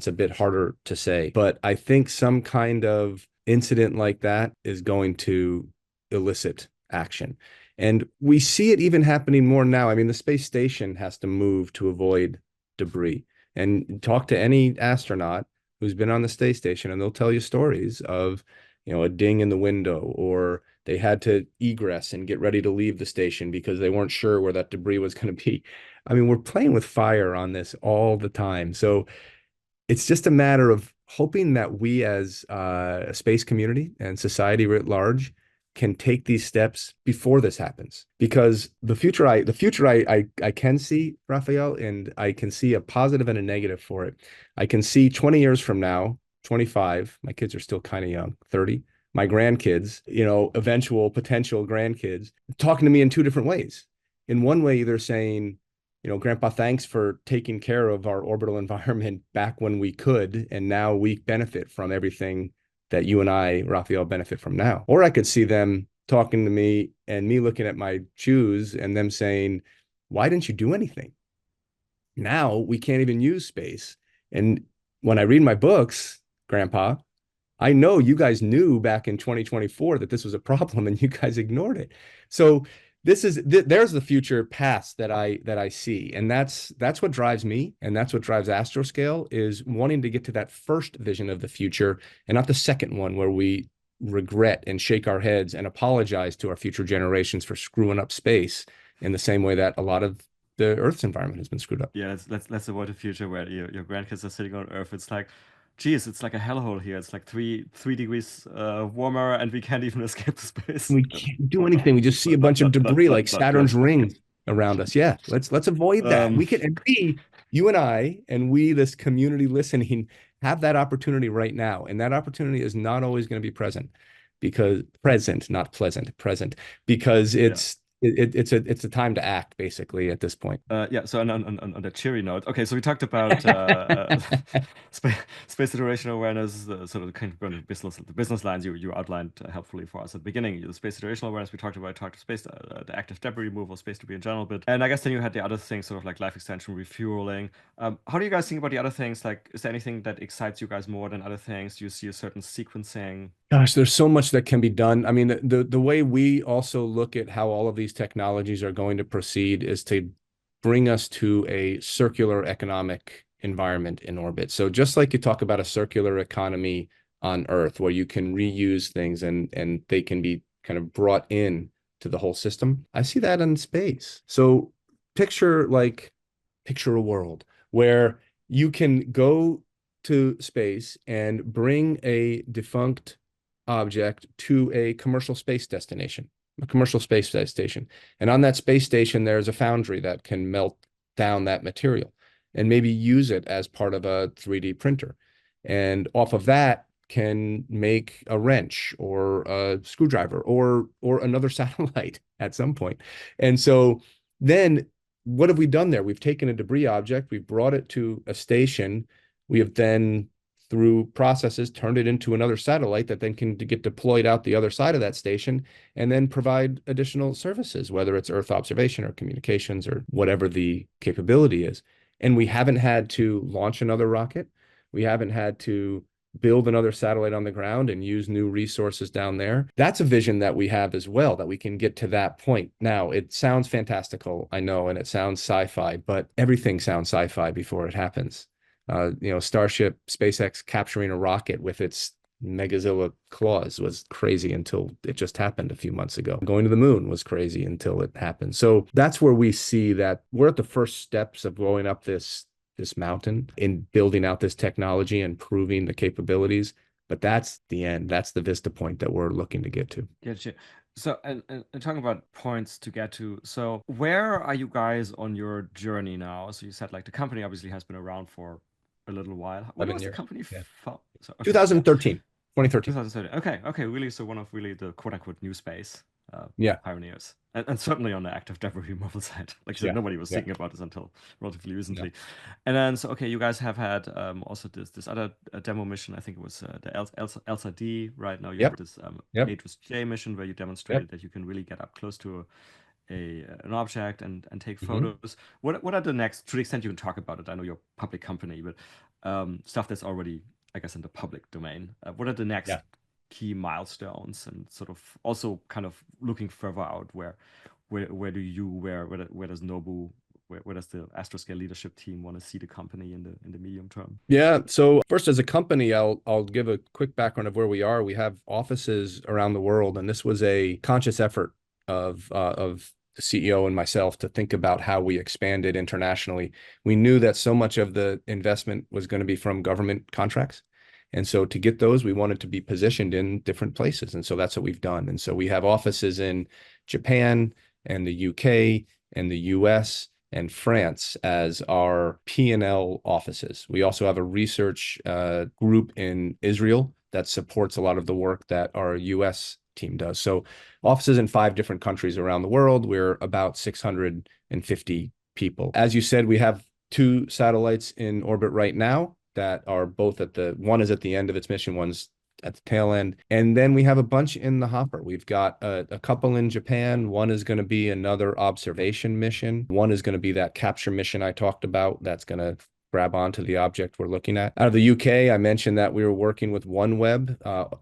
a bit harder to say. But I think some kind of incident like that is going to elicit action. And we see it even happening more now. I mean, the space station has to move to avoid debris. And talk to any astronaut who's been on the space station, and they'll tell you stories of, a ding in the window, or they had to egress and get ready to leave the station because they weren't sure where that debris was going to be. I mean, we're playing with fire on this all the time. So it's just a matter of hoping that we as a space community and society writ large can take these steps before this happens, because the future I can see, Raphael, and I can see a positive and a negative for it. I can see 20 years from now, 25, my kids are still kind of young, 30, my grandkids, eventual potential grandkids, talking to me in two different ways. In one way, they're saying, Grandpa, thanks for taking care of our orbital environment back when we could, and now we benefit from everything that you and I, Raphael, benefit from now. Or I could see them talking to me and me looking at my shoes and them saying, why didn't you do anything? Now we can't even use space. And when I read my books, Grandpa, I know you guys knew back in 2024 that this was a problem and you guys ignored it. So there's the future past that I see, and that's what drives me, and that's what drives Astroscale, is wanting to get to that first vision of the future and not the second one where we regret and shake our heads and apologize to our future generations for screwing up space in the same way that a lot of the Earth's environment has been screwed up. Yeah, let's avoid a future where your grandkids are sitting on Earth. It's like, geez, it's like a hellhole here. It's like three degrees warmer, and we can't even escape the space. We can't do anything. We just see a bunch of debris like Not good. Saturn's rings around us. Yeah, let's avoid that. Um, We can, and you and I, and we, this community listening, have that opportunity right now. And that opportunity is not always going to be present, because present, not pleasant, present, because yeah. it's a time to act basically at this point. Yeah, so on the cheery note, okay, so we talked about space, space situational awareness, sort of the kind of the business lines you outlined helpfully for us at the beginning. The space situational awareness we talked to space, the active debris removal, space debris in general, but and I guess then you had the other things, sort of like life extension, refueling. How do you guys think about the other things? Like, is there anything that excites you guys more than other things? Do you see a certain sequencing? Gosh, there's so much that can be done. I mean, the way we also look at how all of these technologies are going to proceed is to bring us to a circular economic environment in orbit. So just like you talk about a circular economy on Earth, where you can reuse things and they can be kind of brought in to the whole system, I see that in space. So picture like picture a world where you can go to space and bring a defunct object to a commercial space destination, a commercial space station. And on that space station, there's a foundry that can melt down that material and maybe use it as part of a 3D printer. And off of that can make a wrench or a screwdriver or another satellite at some point. And so then what have we done there? We've taken a debris object, we've brought it to a station, we have then through processes turned it into another satellite that then can get deployed out the other side of that station and then provide additional services, whether it's Earth observation or communications or whatever the capability is. And we haven't had to launch another rocket. We haven't had to build another satellite on the ground and use new resources down there. That's a vision that we have as well, that we can get to that point. Now, it sounds fantastical, I know, and it sounds sci-fi, but everything sounds sci-fi before it happens. Starship, SpaceX capturing a rocket with its Megazilla claws was crazy until it just happened a few months ago. Going to the moon was crazy until it happened. So that's where we see that we're at the first steps of going up this mountain in building out this technology and proving the capabilities. But that's the end. That's the vista point that we're looking to get to. Gotcha. So, and talking about points to get to, so where are you guys on your journey now? So you said like the company obviously has been around for a little while. When 11 was the years. company Yeah. found? So, okay, yeah, 2013, 2013. 2030. Okay, okay, really. So one of really the quote unquote new space Yeah. pioneers, and certainly on the active debris removal side. Like you said, Yeah. nobody was Yeah. thinking about this until relatively No. recently. And then, so okay, you guys have had also this other demo mission. I think it was the Elsa D. Right now, you have Yep. this Yep. Aegis J mission where you Yep. demonstrated that you can really get up close to an object and take Mm-hmm. photos. What are the next, to the extent you can talk about it? I know you're a public company, but stuff that's already, I guess, in the public domain. What are the next Yeah. key milestones, and sort of also kind of looking further out, where do you where does Nobu, where does the Astroscale leadership team want to see the company in the medium term? Yeah. So first, as a company, I'll give a quick background of where we are. We have offices around the world, and this was a conscious effort of the CEO and myself to think about how we expanded internationally. We knew that so much of the investment was going to be from government contracts. And so to get those, we wanted to be positioned in different places. And so that's what we've done. And so we have offices in Japan and the UK and the US and France as our P&L offices. We also have a research group in Israel that supports a lot of the work that our US team does. So offices in 5 different countries around the world. We're about 650 people. As you said, we have 2 satellites in orbit right now that are both one is at the end of its mission, one's at the tail end. And then we have a bunch in the hopper. We've got a couple in Japan. One is going to be another observation mission. One is going to be that capture mission I talked about that's going to grab onto the object we're looking at. Out of the UK, I mentioned that we were working with OneWeb.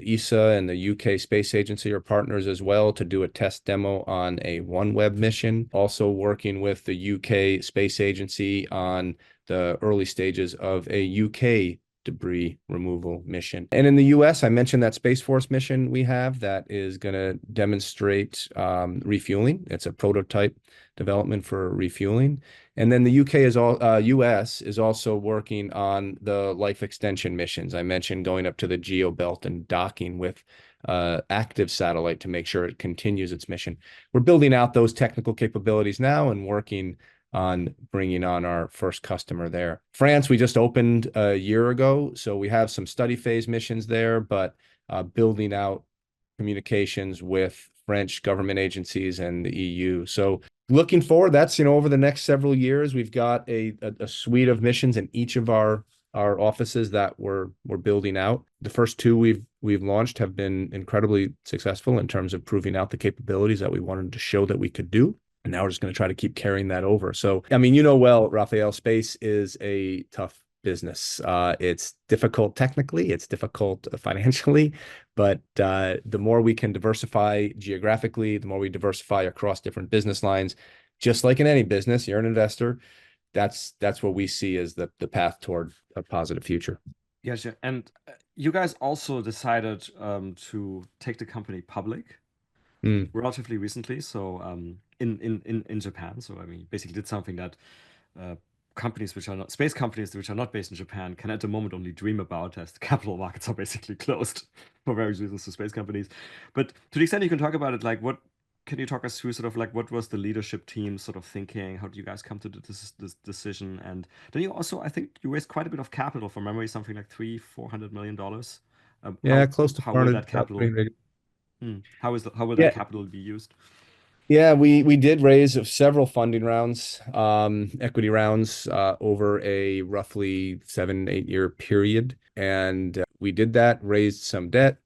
ESA and the UK Space Agency are partners as well to do a test demo on a OneWeb mission. Also working with the UK Space Agency on the early stages of a UK debris removal mission. And in the US, I mentioned that Space Force mission we have that is going to demonstrate refueling. It's a prototype development for refueling. And then the US is also working on the life extension missions. I mentioned going up to the geo belt and docking with active satellite to make sure it continues its mission. We're building out those technical capabilities now and working on bringing on our first customer there. France, we just opened a year ago, so we have some study phase missions there, but building out communications with French government agencies and the EU. So looking forward, that's, over the next several years, we've got a suite of missions in each of our offices that we're building out. The first two we've launched have been incredibly successful in terms of proving out the capabilities that we wanted to show that we could do. And now we're just going to try to keep carrying that over. So, I mean, well, Raphael, space is a tough business. It's difficult technically, it's difficult financially, but the more we can diversify geographically, the more we diversify across different business lines, just like in any business, you're an investor. That's what we see as the path toward a positive future. Yeah, sure. And you guys also decided to take the company public Mm. relatively recently. So in Japan. So I mean, basically did something that uh, companies which are not space companies which are not based in Japan can at the moment only dream about, as the capital markets are basically closed for various reasons to space companies. But to the extent you can talk about it, like what can you talk us through sort of like what was the leadership team sort of thinking? How did you guys come to this decision? And then you also, I think you raised quite a bit of capital from memory, something like $300 million. Yeah, close to How will 400, that about capital 300. how will that Yeah, capital be used? yeah, we did raise several funding rounds, equity rounds, over a roughly 7, 8 year period, and we did that, raised some debt,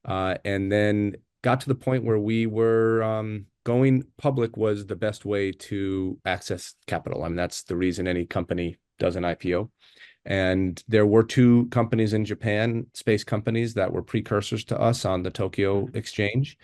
and then got to the point where we were going public was the best way to access capital. I mean, that's the reason any company does an IPO. And there were two companies in Japan, space companies, that were precursors to us on the Tokyo Mhm. Exchange.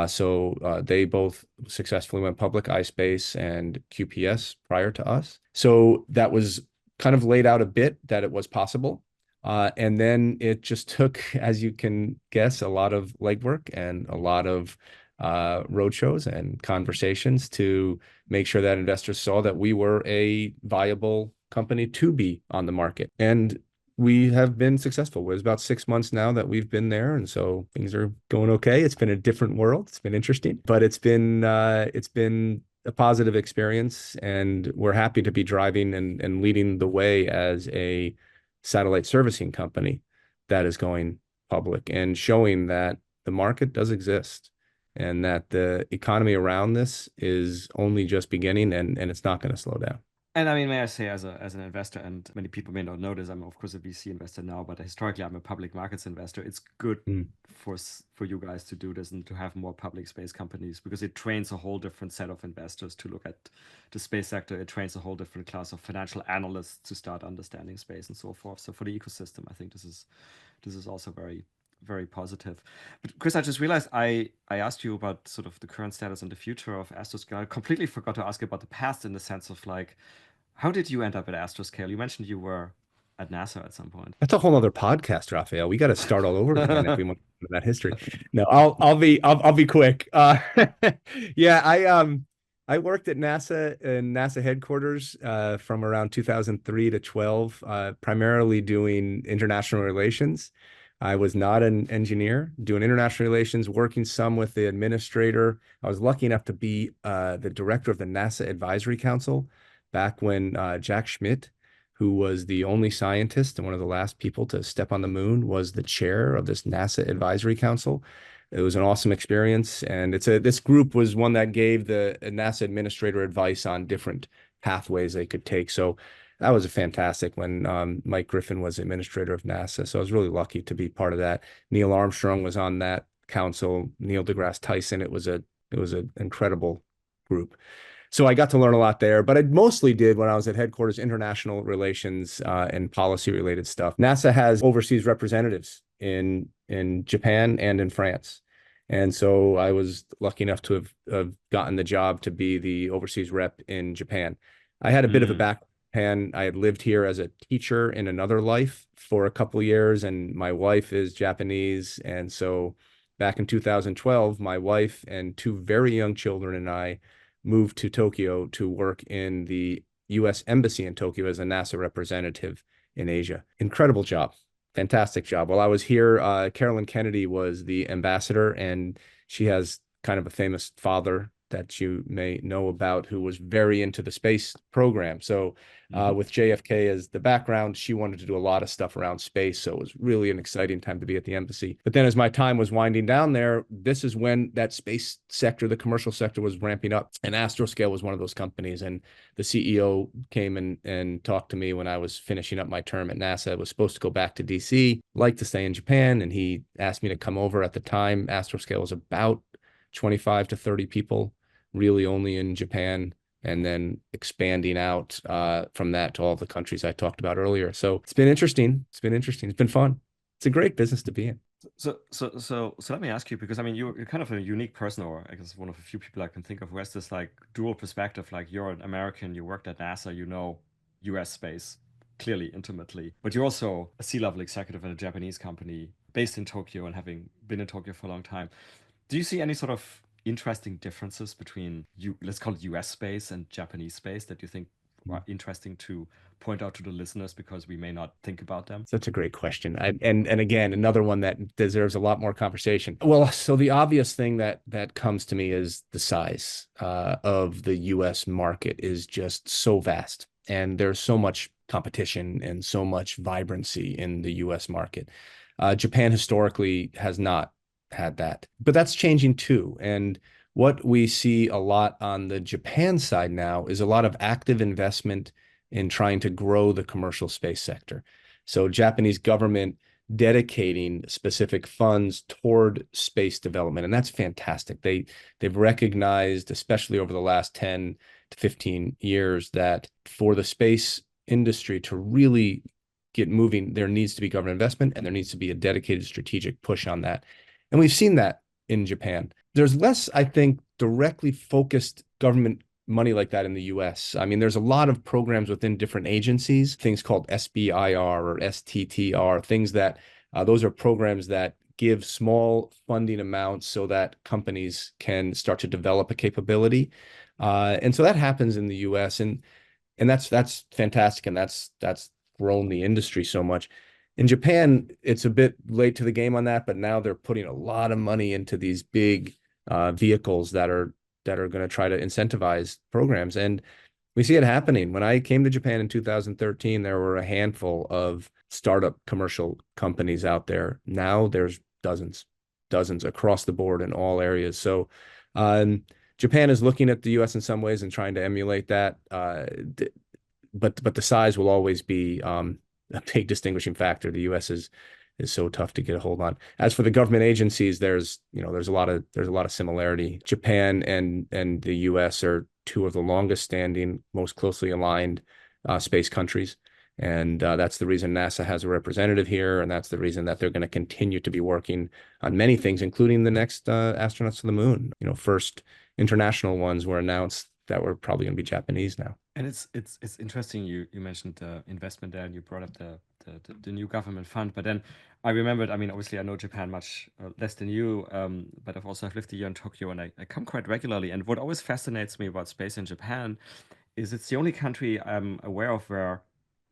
So they both successfully went public, iSpace and QPS, prior to us. So that was kind of laid out a bit that it was possible. And then it just took, as you can guess, a lot of legwork and a lot of roadshows and conversations to make sure that investors saw that we were a viable company to be on the market. And we have been successful. It's about 6 months now that we've been there, and so things are going okay. It's been a different world. It's been interesting, but it's been a positive experience, and we're happy to be driving and leading the way as a satellite servicing company that is going public and showing that the market does exist and that the economy around this is only just beginning, and it's not going to slow down. And I mean, may I say, as an investor, and many people may not know this, I'm of course a VC investor now, but historically I'm a public markets investor. It's good Mm. for you guys to do this and to have more public space companies because it trains a whole different set of investors to look at the space sector. It trains a whole different class of financial analysts to start understanding space and so forth. So for the ecosystem, I think this is also very positive. But Chris, I just realized I asked you about sort of the current status and the future of Astroscale. I completely forgot to ask about the past in the sense of like, how did you end up at Astroscale? You mentioned you were at NASA at some point. That's a whole other podcast, Raphael. We got to start all over again if we want to that history. No, I'll be quick. Yeah, I worked at NASA in NASA headquarters from around 2003 to 12, primarily doing international relations. I was not an engineer, doing international relations, working some with the administrator. I was lucky enough to be the director of the NASA Advisory Council back when Jack Schmidt, who was the only scientist and one of the last people to step on the moon, was the chair of this NASA Advisory Council. It was an awesome experience, and this group was one that gave the NASA administrator advice on different pathways they could take. So that was a fantastic when Mike Griffin was administrator of NASA. So I was really lucky to be part of that. Neil Armstrong was on that council. Neil deGrasse Tyson. It was an incredible group. So I got to learn a lot there, but I mostly did when I was at headquarters, international relations and policy related stuff. NASA has overseas representatives in Japan and in France. And so I was lucky enough to have gotten the job to be the overseas rep in Japan. I had a bit of a Mm, background in Japan. I had lived here as a teacher in another life for a couple of years, and my wife is Japanese. And so back in 2012, my wife and two very young children and I moved to Tokyo to work in the U.S. Embassy in Tokyo as a NASA representative in Asia. Incredible job. Fantastic job. While I was here, Carolyn Kennedy was the ambassador, and she has kind of a famous father that you may know about, who was very into the space program. So Hmm. with JFK as the background, she wanted to do a lot of stuff around space. So it was really an exciting time to be at the embassy. But then as my time was winding down there, this is when that space sector, the commercial sector, was ramping up. And Astroscale was one of those companies. And the CEO came and talked to me when I was finishing up my term at NASA. I was supposed to go back to DC, like to stay in Japan. And he asked me to come over. At the time, Astroscale was about 25 to 30 people, really only in Japan, and then expanding out from that to all the countries I talked about earlier. So it's been interesting. It's been interesting. It's been fun. It's a great business to be in. So let me ask you, because I mean you're kind of a unique person, or I guess one of a few people I can think of who has this like dual perspective. Like you're an American, you worked at NASA, you know US space clearly intimately, but you're also a C-level executive at a Japanese company based in Tokyo and having been in Tokyo for a long time. Do you see any sort of interesting differences between let's call it US space and Japanese space that you think are interesting to point out to the listeners because we may not think about them? Such a great question. And again, another one that deserves a lot more conversation. Well, so the obvious thing that comes to me is the size of the U.S. market is just so vast, and there's so much competition and so much vibrancy in the U.S. market. Japan historically has not had that, but that's changing too. And what we see a lot on the Japan side now is a lot of active investment in trying to grow the commercial space sector. So Japanese government dedicating specific funds toward space development, and that's fantastic. They've recognized, especially over the last 10 to 15 years, that for the space industry to really get moving, there needs to be government investment and there needs to be a dedicated strategic push on that. And we've seen that in Japan. There's less, I think, directly focused government money like that in the US. I mean, there's a lot of programs within different agencies, things called SBIR or STTR, things that those are programs that give small funding amounts so that companies can start to develop a capability. And so that happens in the US, and that's fantastic, and that's grown the industry so much. In Japan, it's a bit late to the game on that, but now they're putting a lot of money into these big vehicles that are going to try to incentivize programs. And we see it happening. When I came to Japan in 2013, there were a handful of startup commercial companies out there. Now there's dozens across the board in all areas. So Japan is looking at the US in some ways and trying to emulate that. But the size will always be a big distinguishing factor. The US is so tough to get a hold on. As for the government agencies, there's a lot of similarity. Japan and the US are two of the longest standing, most closely aligned space countries. And that's the reason NASA has a representative here. And that's the reason that they're going to continue to be working on many things, including the next astronauts to the moon. First international ones were announced that were probably going to be Japanese now. And it's interesting you mentioned the investment there and you brought up the new government fund. But then I remembered, I mean, obviously I know Japan much less than you, but I've lived a year in Tokyo and I come quite regularly. And what always fascinates me about space in Japan is it's the only country I'm aware of where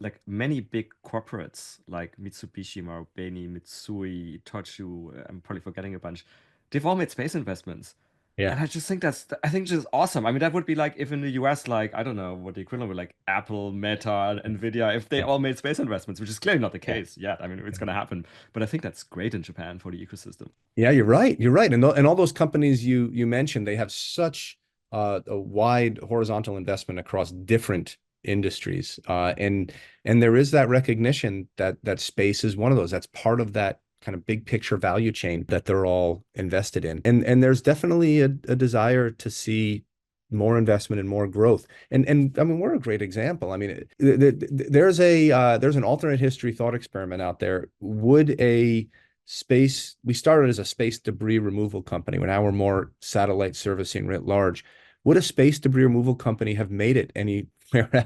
like many big corporates like Mitsubishi, Marubeni, Mitsui, Itochu, I'm probably forgetting a bunch, they've all made space investments. Yeah. And I just think I think just awesome. I mean, that would be like if in the US, like, I don't know what the equivalent would like Apple, Meta, Nvidia, if they Yeah. all made space investments, which is clearly not the Yeah. case yet. I mean, it's going to happen. But I think that's great in Japan for the ecosystem. Yeah, you're right. You're right. And all those companies you mentioned, they have such a wide horizontal investment across different industries. And there is that recognition that space is one of those. That's part of that kind of big picture value chain that they're all invested in. And there's definitely a desire to see more investment and more growth. And I mean, we're a great example. I mean, there's an alternate history thought experiment out there. Would a space, we started as a space debris removal company. Now we're more satellite servicing writ large. Would a space debris removal company have made it anywhere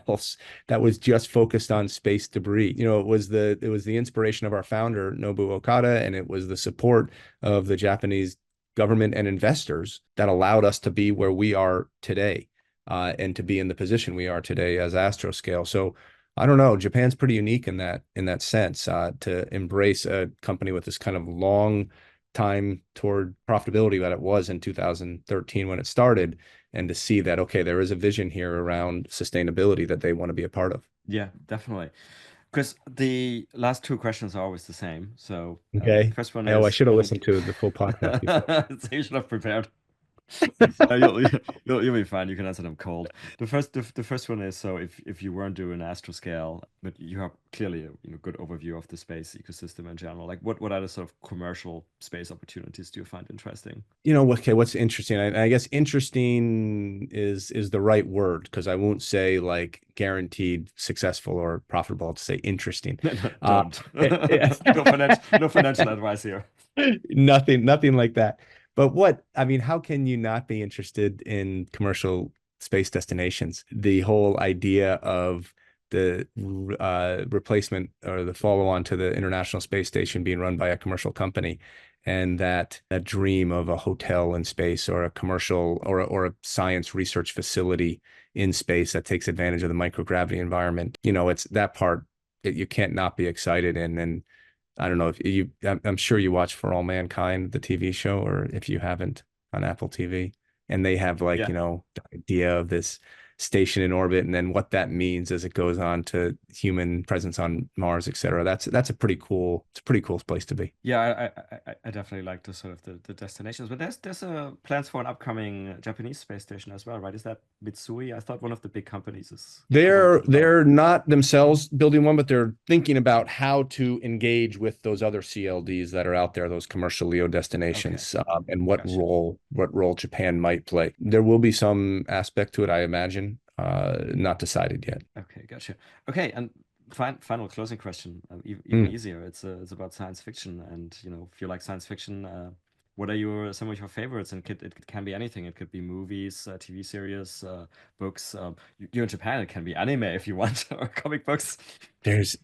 else that was just focused on space debris? It was the inspiration of our founder, Nobu Okada, and it was the support of the Japanese government and investors that allowed us to be where we are today, and to be in the position we are today as Astroscale. So I don't know. Japan's pretty unique in that sense, to embrace a company with this kind of long time toward profitability that it was in 2013 when it started, and to see that, okay, there is a vision here around sustainability that they want to be a part of. Yeah, definitely. Because the last two questions are always the same. So Okay. first one Oh, I is, should have listened to the full podcast before. so you should have prepared. You'll be fine. You can answer them cold. The first one is, so if you weren't doing Astroscale, but you have clearly a good overview of the space ecosystem in general. Like what other sort of commercial space opportunities do you find interesting? Okay, what's interesting? I guess interesting is the right word, because I won't say like guaranteed successful or profitable. I'll just say interesting. Uh, Don't. it- No financial advice here. nothing like that. But I mean, how can you not be interested in commercial space destinations? The whole idea of the replacement or the follow-on to the International Space Station being run by a commercial company, and that dream of a hotel in space, or a commercial or a science research facility in space that takes advantage of the microgravity environment. It's that part that you can't not be excited in. And I don't know if I'm sure you watch For All Mankind, the TV show, or if you haven't, on Apple TV. And they have, like, Yeah. the idea of this station in orbit, and then what that means as it goes on to human presence on Mars, et cetera. It's a pretty cool place to be. Yeah, I definitely like the sort of the destinations, but there's plans for an upcoming Japanese space station as well, right? Is that Mitsui? I thought one of the big companies is going to They're develop. they're not themselves building one, but they're thinking about how to engage with those other CLDs that are out there, those commercial LEO Okay, destinations, and what gotcha. role Japan might play. There will be some aspect to it, I imagine. Not decided yet. Okay, gotcha. Okay, and final closing question, even Mm. easier. It's about science fiction, and if you like science fiction, what are some of your favorites? And it can be anything. It could be movies, TV series, books. You're in Japan. It can be anime if you want, or comic books. There's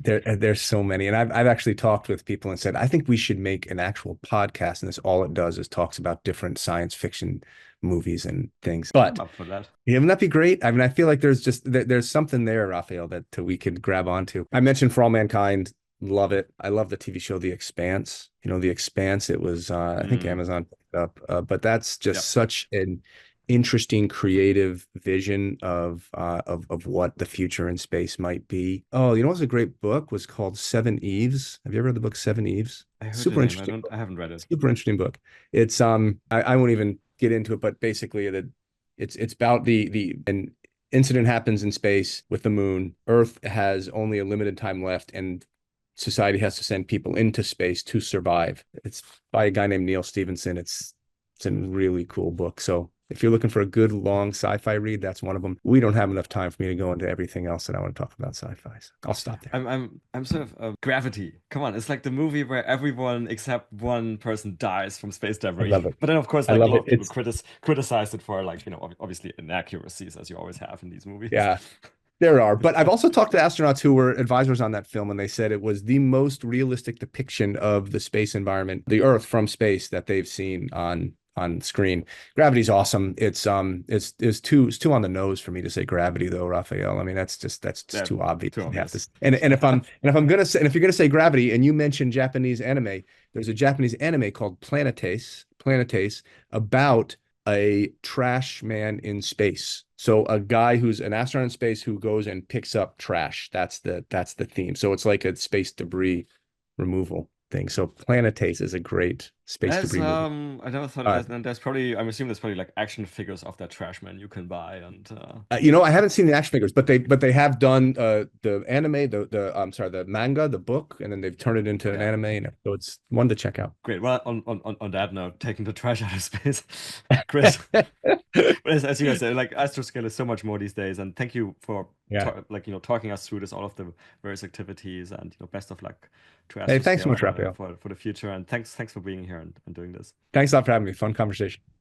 so many, and I've actually talked with people and said I think we should make an actual podcast, and this all it does is talks about different science fiction movies and things. I'm But up for that. yeah, wouldn't that be great? I mean, I feel like there's something there, Raphael, that we could grab onto. I mentioned For All Mankind, love it. I love the TV show The Expanse. The Expanse. It was I think Mm, Amazon picked it up, but that's just yep. such an interesting, creative vision of what the future in space might be. Oh, what's a great book was called Seven Eves. Have you ever read the book Seven Eves? I heard the Super name. interesting book. I haven't read it. Super interesting book. It's I won't even get into it, but basically it's about an incident happens in space with the moon. Earth has only a limited time left, and society has to send people into space to survive. It's by a guy named Neil Stevenson. It's a really cool book. So if you're looking for a good long sci-fi read, that's one of them. We don't have enough time for me to go into everything else that I want to talk about sci-fi. So I'll Gotcha. stop there. I'm sort of Gravity. Come on, it's like the movie where everyone except one person dies from space I debris. love it. But then, of course, I like a love lot it. of people criticized it for, like, obviously inaccuracies, as you always have in these movies. Yeah, there are. But I've also talked to astronauts who were advisors on that film, and they said it was the most realistic depiction of the space environment, the Earth from space, that they've seen on screen. Gravity's awesome. It's too on the nose for me to say Gravity, though, Raphael. I mean, that's just Yeah, too obvious. too You have obvious. to, and if you're gonna say Gravity, and you mention Japanese anime, there's a Japanese anime called Planetace, about a trash man in space. So a guy who's an astronaut in space who goes and picks up trash. That's the theme. So it's like a space debris removal thing. So Planetace is a great space There's debris movie. I never thought of Uh, that. And there's probably, I'm assuming there's probably like action figures of that trash man you can buy, and I haven't seen the action figures, but they have done the anime, the I'm sorry, the manga, the book, and then they've turned it into an yeah. anime, and so it's one to check out. Great. Well, on that note, taking the trash out of space, Chris. As you guys said, like Astroscale is so much more these days, and thank you for Yeah. talking us through this, all of the various activities, and best of luck to Hey, thanks so Astroscale much, Raphael. for the future, and thanks for being here and doing this. Thanks a lot for having me. Fun conversation.